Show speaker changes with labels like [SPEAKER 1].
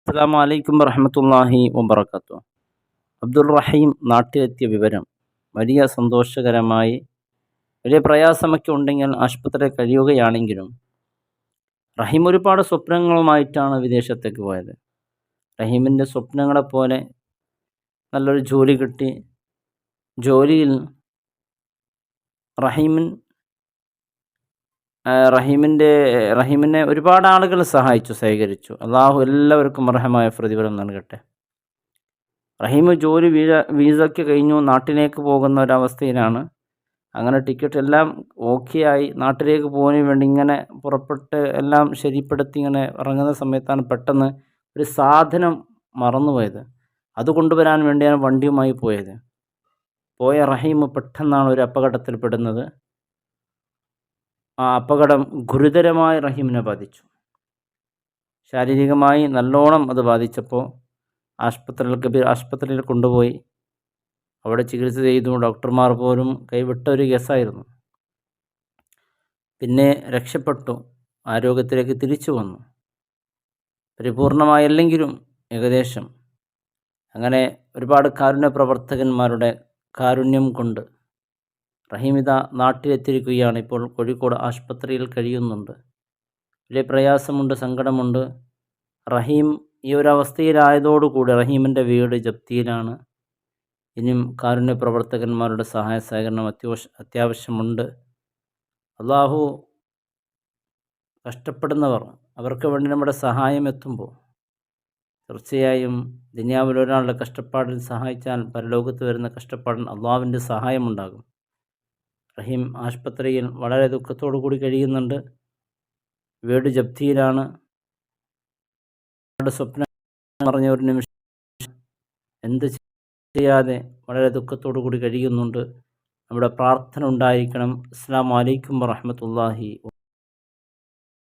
[SPEAKER 1] അസ്സലാമു അലൈക്കും വറഹ്മത്തുള്ളാഹി വബറകാതുഹു. അബ്ദുൾ റഹീം നാട്ടിലെത്തിയ വിവരം വലിയ സന്തോഷകരമായി, വലിയ പ്രയാസമൊക്കെ ഉണ്ടെങ്കിൽ ആശുപത്രിയിൽ കഴിയുകയാണെങ്കിലും റഹീം ഒരുപാട് സ്വപ്നങ്ങളുമായിട്ടാണ് വിദേശത്തേക്ക് പോയത്. റഹീമിൻ്റെ സ്വപ്നങ്ങളെപ്പോലെ നല്ലൊരു ജോലി കിട്ടി. ജോലിയിൽ റഹീമിൻ റഹീമിനെ ഒരുപാട് ആളുകൾ സഹായിച്ചു, സഹകരിച്ചു. അള്ളാഹു എല്ലാവർക്കും അർഹമായ പ്രതിഫലം നൽകട്ടെ. റഹീം ജോലി വീസയ്ക്ക് കഴിഞ്ഞു, നാട്ടിലേക്ക് പോകുന്ന ഒരവസ്ഥയിലാണ്. അങ്ങനെ ടിക്കറ്റ് എല്ലാം ഓക്കെ ആയി നാട്ടിലേക്ക് പോകാൻ വേണ്ടി ഇങ്ങനെ പുറപ്പെട്ട് എല്ലാം ശരിപ്പെടുത്തി ഇങ്ങനെ ഇറങ്ങുന്ന സമയത്താണ് പെട്ടെന്ന് ഒരു സാധനം മറന്നുപോയത്. അത് കൊണ്ടുവരാൻ വേണ്ടിയാണ് വണ്ടിയുമായി പോയത്. പോയ റഹീം പെട്ടെന്നാണ് ഒരു അപകടത്തിൽ പെടുന്നത്. ആ അപകടം ഗുരുതരമായി റഹീമിനെ ബാധിച്ചു. ശാരീരികമായി നല്ലോണം അത് ബാധിച്ചപ്പോൾ ആശുപത്രിയിൽ കൊണ്ടുപോയി. അവിടെ ചികിത്സ ചെയ്തു. ഡോക്ടർമാർ പോലും കൈവിട്ട ഒരു കേസായിരുന്നു. പിന്നെ രക്ഷപ്പെട്ടു, ആരോഗ്യത്തിലേക്ക് തിരിച്ചു വന്നു. പരിപൂർണമായല്ലെങ്കിലും ഏകദേശം. അങ്ങനെ ഒരുപാട് കാരുണ്യ പ്രവർത്തകന്മാരുടെ കാരുണ്യം കൊണ്ട് റഹീം ഇതാ നാട്ടിലെത്തിയിരിക്കുകയാണ്. ഇപ്പോൾ കോഴിക്കോട് ആശുപത്രിയിൽ കഴിയുന്നുണ്ട്. വലിയ പ്രയാസമുണ്ട്, സങ്കടമുണ്ട്. റഹീം ഈ ഒരവസ്ഥയിലായതോടുകൂടി റഹീമിൻ്റെ വീട് ജപ്തിയിലാണ്. ഇനിയും കാരുണ്യ പ്രവർത്തകന്മാരുടെ സഹായ സഹകരണം അത്യാവശ്യമുണ്ട്. അള്ളാഹു കഷ്ടപ്പെടുന്നവർ, അവർക്ക് വേണ്ടി നമ്മുടെ സഹായം എത്തുമ്പോൾ തീർച്ചയായും ദുനിയാവിൽ ഒരാളുടെ കഷ്ടപ്പാടിൽ സഹായിച്ചാൽ പരലോകത്ത് വരുന്ന കഷ്ടപ്പാടിന് അള്ളാഹുവിൻ്റെ സഹായമുണ്ടാകും. റഹീം ആശുപത്രിയിൽ വളരെ ദുഃഖത്തോടു കൂടി കഴിയുന്നുണ്ട്. വീട് ജപ്തിയിലാണ്. സ്വപ്നം പറഞ്ഞ ഒരു നിമിഷം എന്ത് ചെയ്യാതെ വളരെ ദുഃഖത്തോടു കൂടി കഴിയുന്നുണ്ട്. നമ്മുടെ പ്രാർത്ഥന ഉണ്ടായിരിക്കണം. അസ്സലാമു അലൈക്കും വറഹ്മത്തുള്ളാഹി